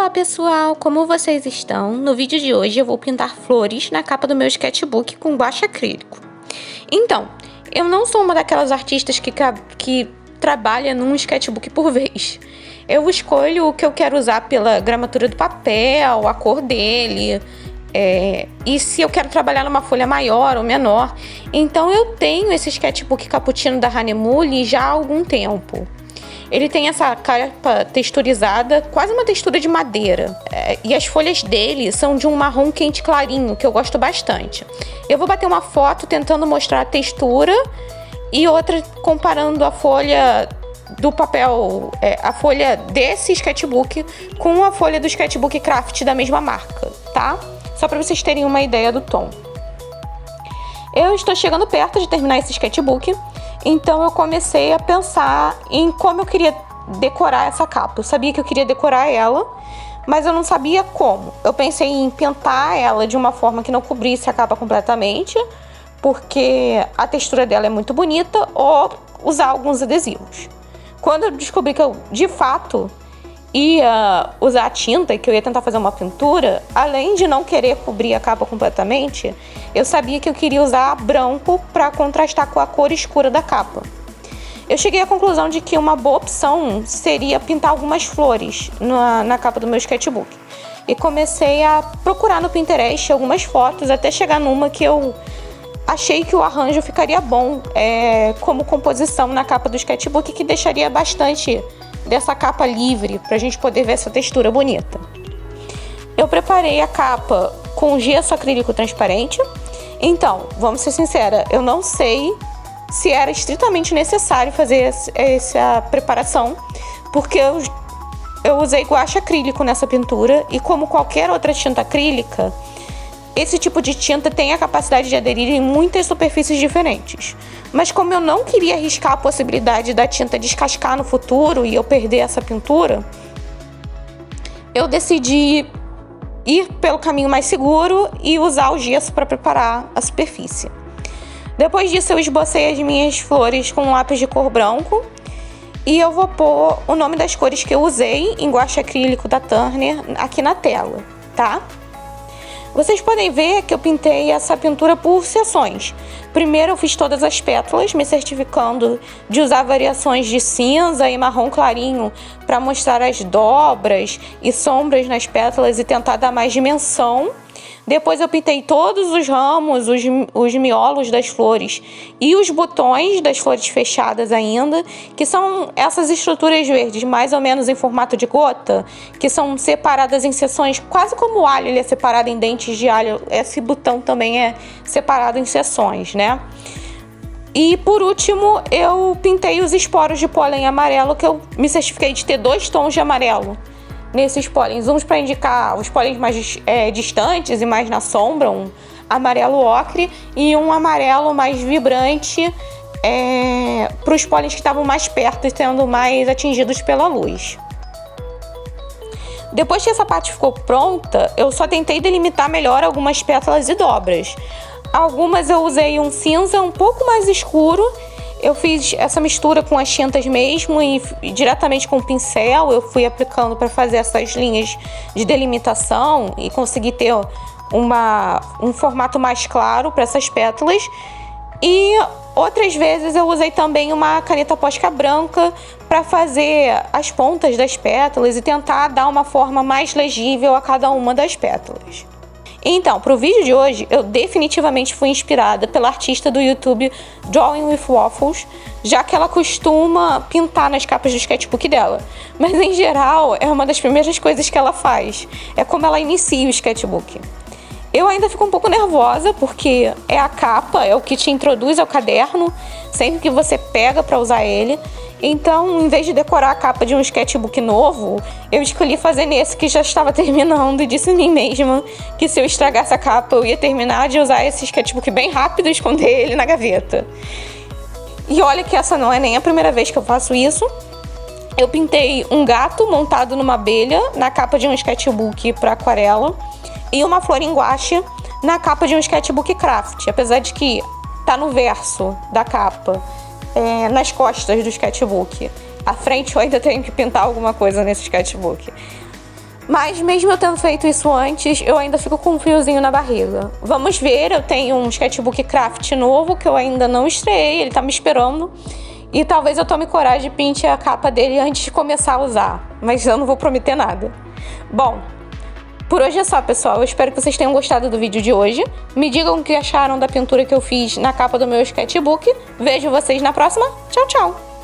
Olá pessoal, como vocês estão? No vídeo de hoje eu vou pintar flores na capa do meu sketchbook com guache acrílico. Então, eu não sou uma daquelas artistas que trabalha num sketchbook por vez. Eu escolho o que eu quero usar pela gramatura do papel, a cor dele, e se eu quero trabalhar numa folha maior ou menor. Então eu tenho esse sketchbook cappuccino da Hahnemuhle já há algum tempo. Ele tem essa capa texturizada, quase uma textura de madeira. E as folhas dele são de um marrom quente clarinho, que eu gosto bastante. Eu vou bater uma foto tentando mostrar a textura e outra comparando a folha do papel, a folha desse sketchbook com a folha do sketchbook Craft da mesma marca, tá? Só para vocês terem uma ideia do tom. Eu estou chegando perto de terminar esse sketchbook. Então eu comecei a pensar em como eu queria decorar essa capa. Eu sabia que eu queria decorar ela, mas eu não sabia como. Eu pensei em pintar ela de uma forma que não cobrisse a capa completamente, porque a textura dela é muito bonita, ou usar alguns adesivos. Quando eu descobri que eu, de fato, ia usar a tinta e que eu ia tentar fazer uma pintura, além de não querer cobrir a capa completamente, eu sabia que eu queria usar branco para contrastar com a cor escura da capa. Eu cheguei à conclusão de que uma boa opção seria pintar algumas flores na capa do meu sketchbook. E comecei a procurar no Pinterest algumas fotos até chegar numa que eu achei que o arranjo ficaria bom como composição na capa do sketchbook, que deixaria bastante dessa capa livre pra gente poder ver essa textura bonita. Eu preparei a capa com gesso acrílico transparente. Então, vamos ser sinceras, eu não sei se era estritamente necessário fazer essa preparação, porque eu usei guache acrílico nessa pintura e, como qualquer outra tinta acrílica, esse tipo de tinta tem a capacidade de aderir em muitas superfícies diferentes. Mas como eu não queria arriscar a possibilidade da tinta descascar no futuro e eu perder essa pintura, eu decidi ir pelo caminho mais seguro e usar o gesso para preparar a superfície. Depois disso eu esbocei as minhas flores com um lápis de cor branco e eu vou pôr o nome das cores que eu usei em guache acrílico da Turner aqui na tela, tá? Vocês podem ver que eu pintei essa pintura por seções. Primeiro eu fiz todas as pétalas, me certificando de usar variações de cinza e marrom clarinho para mostrar as dobras e sombras nas pétalas e tentar dar mais dimensão. Depois eu pintei todos os ramos, os miolos das flores e os botões das flores fechadas ainda, que são essas estruturas verdes mais ou menos em formato de gota, que são separadas em seções, quase como o alho ele é separado em dentes de alho, esse botão também é separado em seções, né? E por último eu pintei os esporos de pólen amarelo, que eu me certifiquei de ter 2 tons de amarelo nesses pólens, uns para indicar os pólens mais distantes e mais na sombra, um amarelo ocre, e um amarelo mais vibrante para os pólens que estavam mais perto e sendo mais atingidos pela luz. Depois que essa parte ficou pronta, eu só tentei delimitar melhor algumas pétalas e dobras. Algumas eu usei um cinza um pouco mais escuro. Eu fiz essa mistura com as tintas mesmo e diretamente com o pincel eu fui aplicando para fazer essas linhas de delimitação e conseguir ter um formato mais claro para essas pétalas. E outras vezes eu usei também uma caneta Posca branca para fazer as pontas das pétalas e tentar dar uma forma mais legível a cada uma das pétalas. Então, para o vídeo de hoje, eu definitivamente fui inspirada pela artista do YouTube Drawing with Waffles, já que ela costuma pintar nas capas do sketchbook dela. Mas, em geral, é uma das primeiras coisas que ela faz. É como ela inicia o sketchbook. Eu ainda fico um pouco nervosa, porque é a capa, é o que te introduz ao caderno, sempre que você pega para usar ele. Então, em vez de decorar a capa de um sketchbook novo, eu escolhi fazer nesse que já estava terminando e disse a mim mesma que se eu estragasse a capa, eu ia terminar de usar esse sketchbook bem rápido e esconder ele na gaveta. E olha que essa não é nem a primeira vez que eu faço isso. Eu pintei um gato montado numa abelha na capa de um sketchbook para aquarela e uma flor em guache na capa de um sketchbook craft, apesar de que tá no verso da capa. Nas costas do sketchbook. À frente eu ainda tenho que pintar alguma coisa nesse sketchbook. Mas mesmo eu tendo feito isso antes, eu ainda fico com um friozinho na barriga. Vamos ver, eu tenho um sketchbook craft novo que eu ainda não estreiei, ele tá me esperando. E talvez eu tome coragem e pinte a capa dele antes de começar a usar. Mas eu não vou prometer nada. Bom, por hoje é só, pessoal. Eu espero que vocês tenham gostado do vídeo de hoje. Me digam o que acharam da pintura que eu fiz na capa do meu sketchbook. Vejo vocês na próxima. Tchau, tchau!